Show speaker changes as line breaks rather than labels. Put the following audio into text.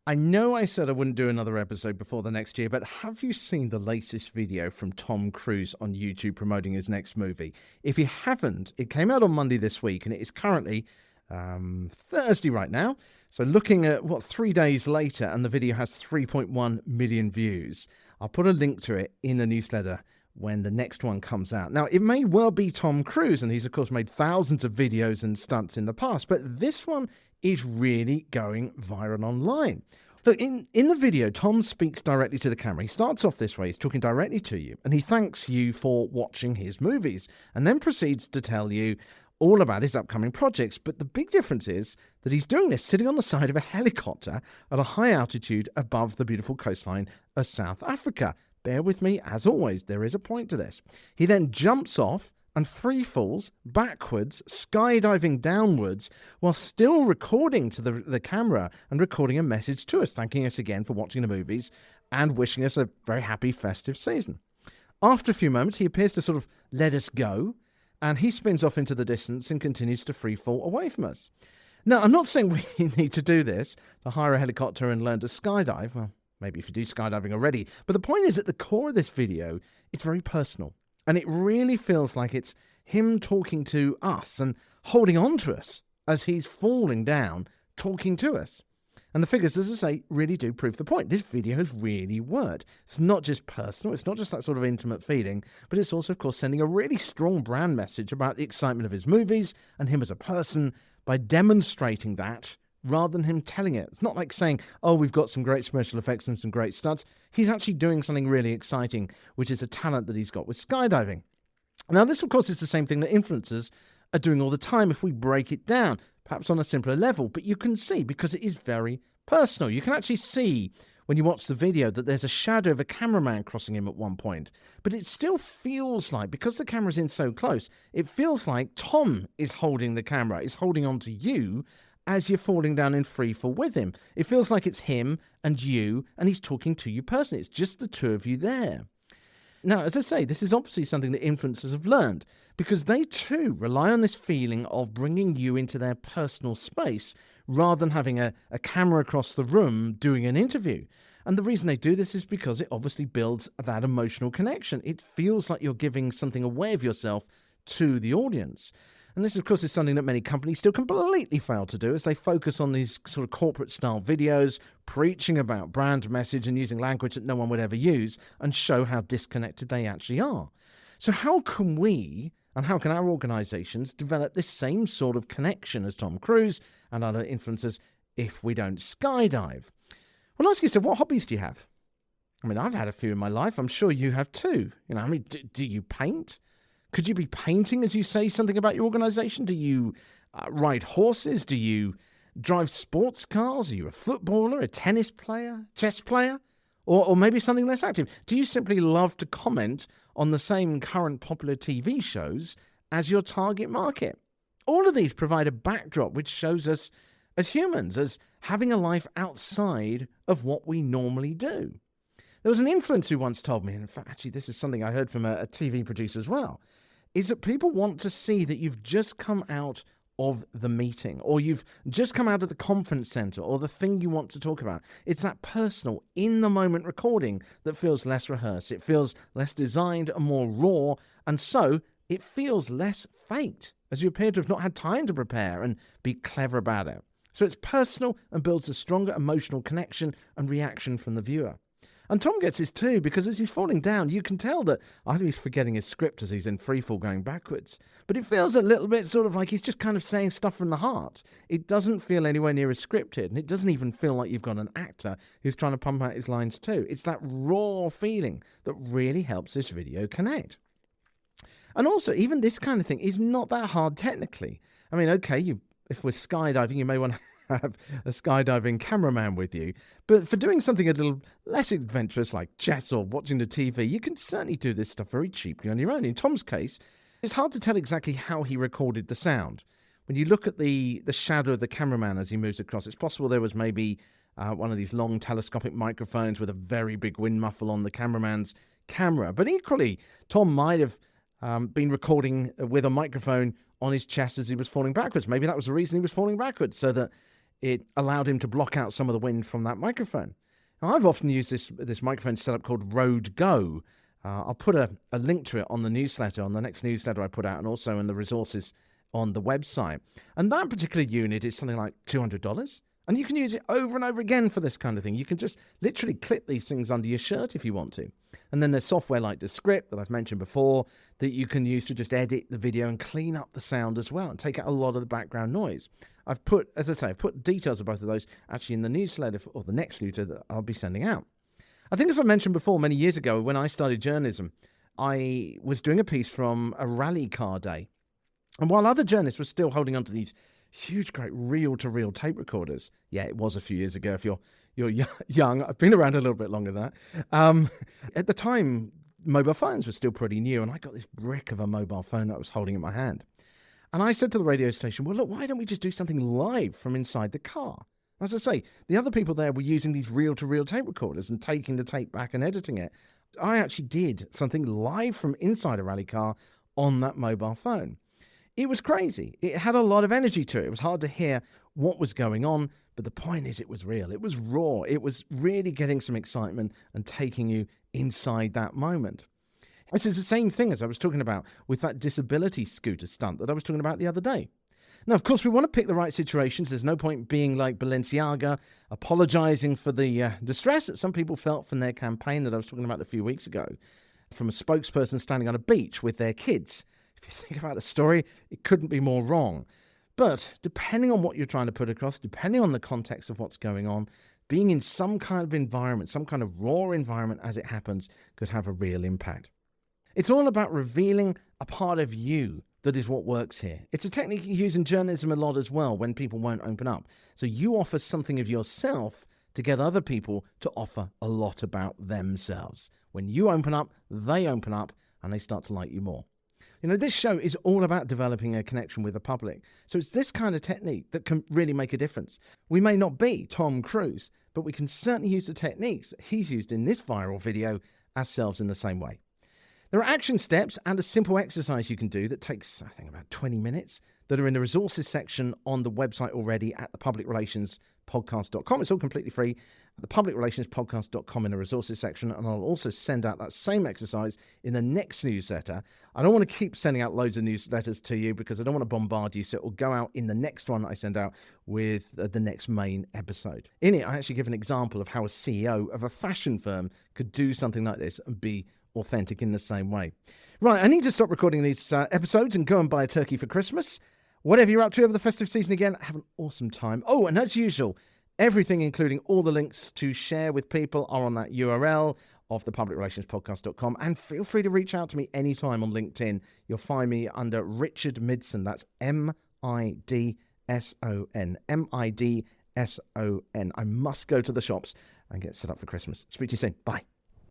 I know I said I wouldn't do another episode before the next year, but have you seen the latest video from Tom Cruise on YouTube promoting his next movie? If you haven't, it came out on Monday this week, and it is currently Thursday right now. So looking at, 3 days later, and the video has 3.1 million views. I'll put a link to it in the newsletter when the next one comes out. Now, it may well be Tom Cruise, and he's, of course, made thousands of videos and stunts in the past, but this one is really going viral online. Look, in the video, Tom speaks directly to the camera. He starts off this way, he's talking directly to you, and he thanks you for watching his movies, and then proceeds to tell you all about his upcoming projects. But the big difference is that he's doing this sitting on the side of a helicopter at a high altitude above the beautiful coastline of South Africa. Bear with me, as always, there is a point to this. He then jumps off and free falls backwards, skydiving downwards, while still recording to the camera and recording a message to us, thanking us again for watching the movies and wishing us a very happy festive season. After a few moments, he appears to sort of let us go, and he spins off into the distance and continues to free fall away from us. Now, I'm not saying we need to do this, to hire a helicopter and learn to skydive. Well, maybe if you do skydiving already. But the point is, at the core of this video, it's very personal. And it really feels like it's him talking to us and holding on to us as he's falling down, talking to us. And the figures, as I say, really do prove the point. This video has really worked. It's not just personal, it's not just that sort of intimate feeling, but it's also, of course, sending a really strong brand message about the excitement of his movies and him as a person by demonstrating that rather than him telling it. It's not like saying, oh, we've got some great special effects and some great stunts. He's actually doing something really exciting, which is a talent that he's got with skydiving. Now, this, of course, is the same thing that influencers are doing all the time if we break it down, perhaps on a simpler level. But you can see, because it is very personal, you can actually see when you watch the video that there's a shadow of a cameraman crossing him at one point. But it still feels like, because the camera's in so close, it feels like Tom is holding the camera, is holding on to you as you're falling down in free fall with him. It feels like it's him and you, and he's talking to you personally. It's just the two of you there. Now, as I say, this is obviously something that influencers have learned, because they too rely on this feeling of bringing you into their personal space rather than having a camera across the room doing an interview. And the reason they do this is because it obviously builds that emotional connection. It feels like you're giving something away of yourself to the audience. And this, of course, is something that many companies still completely fail to do, as they focus on these sort of corporate-style videos, preaching about brand message and using language that no one would ever use, and show how disconnected they actually are. So how can we, and how can our organizations, develop this same sort of connection as Tom Cruise and other influencers if we don't skydive? Well, ask yourself, what hobbies do you have? I mean, I've had a few in my life. I'm sure you have too. Do you paint? Could you be painting as you say something about your organization? Do you ride horses? Do you drive sports cars? Are you a footballer, a tennis player, chess player? Or maybe something less active? Do you simply love to comment on the same current popular TV shows as your target market? All of these provide a backdrop which shows us as humans as having a life outside of what we normally do. There was an influencer who once told me, and in fact, actually, this is something I heard from a TV producer as well, is that people want to see that you've just come out of the meeting, or you've just come out of the conference center, or the thing you want to talk about. It's that personal, in-the-moment recording that feels less rehearsed. It feels less designed and more raw, and so it feels less faked, as you appear to have not had time to prepare and be clever about it. So it's personal and builds a stronger emotional connection and reaction from the viewer. And Tom gets this too, because as he's falling down, you can tell that either he's forgetting his script as he's in freefall going backwards, but it feels a little bit sort of like he's just kind of saying stuff from the heart. It doesn't feel anywhere near as scripted, and it doesn't even feel like you've got an actor who's trying to pump out his lines too. It's that raw feeling that really helps this video connect. And also, even this kind of thing is not that hard technically. I mean, okay, if we're skydiving, you may want to have a skydiving cameraman with you. But for doing something a little less adventurous like chess or watching the TV, you can certainly do this stuff very cheaply on your own. In Tom's case, it's hard to tell exactly how he recorded the sound. When you look at the shadow of the cameraman as he moves across, it's possible there was maybe one of these long telescopic microphones with a very big wind muffle on the cameraman's camera. But equally, Tom might have been recording with a microphone on his chest as he was falling backwards. Maybe that was the reason he was falling backwards, so that it allowed him to block out some of the wind from that microphone. Now, I've often used this microphone setup called Rode Go. I'll put a link to it on the newsletter, on the next newsletter I put out, and also in the resources on the website. And that particular unit is something like $200. And you can use it over and over again for this kind of thing. You can just literally clip these things under your shirt if you want to. And then there's software like Descript that I've mentioned before that you can use to just edit the video and clean up the sound as well and take out a lot of the background noise. I've put details of both of those actually in the newsletter or the next newsletter that I'll be sending out. I think, as I mentioned before, many years ago when I started journalism, I was doing a piece from a rally car day. And while other journalists were still holding on to these huge, great reel-to-reel tape recorders, yeah, it was a few years ago if you're young. I've been around a little bit longer than that. At the time, mobile phones were still pretty new, and I got this brick of a mobile phone that I was holding in my hand. And I said to the radio station, well, look, why don't we just do something live from inside the car? As I say, the other people there were using these reel-to-reel tape recorders and taking the tape back and editing it. I actually did something live from inside a rally car on that mobile phone. It was crazy. It had a lot of energy to it. It was hard to hear what was going on, but the point is it was real. It was raw. It was really getting some excitement and taking you inside that moment. This is the same thing as I was talking about with that disability scooter stunt that I was talking about the other day. Now, of course, we want to pick the right situations. There's no point being like Balenciaga, apologizing for the distress that some people felt from their campaign that I was talking about a few weeks ago, from a spokesperson standing on a beach with their kids. If you think about the story, it couldn't be more wrong. But depending on what you're trying to put across, depending on the context of what's going on, being in some kind of environment, some kind of raw environment as it happens, could have a real impact. It's all about revealing a part of you that is what works here. It's a technique you use in journalism a lot as well when people won't open up. So you offer something of yourself to get other people to offer a lot about themselves. When you open up, they open up, and they start to like you more. You know, this show is all about developing a connection with the public. So it's this kind of technique that can really make a difference. We may not be Tom Cruise, but we can certainly use the techniques that he's used in this viral video ourselves in the same way. There are action steps and a simple exercise you can do that takes, I think, about 20 minutes that are in the resources section on the website already at thepublicrelationspodcast.com. It's all completely free at thepublicrelationspodcast.com in the resources section, and I'll also send out that same exercise in the next newsletter. I don't want to keep sending out loads of newsletters to you because I don't want to bombard you, so it will go out in the next one that I send out with the next main episode. In it, I actually give an example of how a CEO of a fashion firm could do something like this and be authentic in the same way. Right, I need to stop recording these episodes and go and buy a turkey for Christmas. Whatever you're up to over the festive season again, have an awesome time. Oh, and as usual, everything, including all the links to share with people, are on that URL of thepublicrelationspodcast.com. And feel free to reach out to me anytime on LinkedIn. You'll find me under Richard Midson. That's Midson. Midson. I must go to the shops and get set up for Christmas. Speak to you soon. Bye.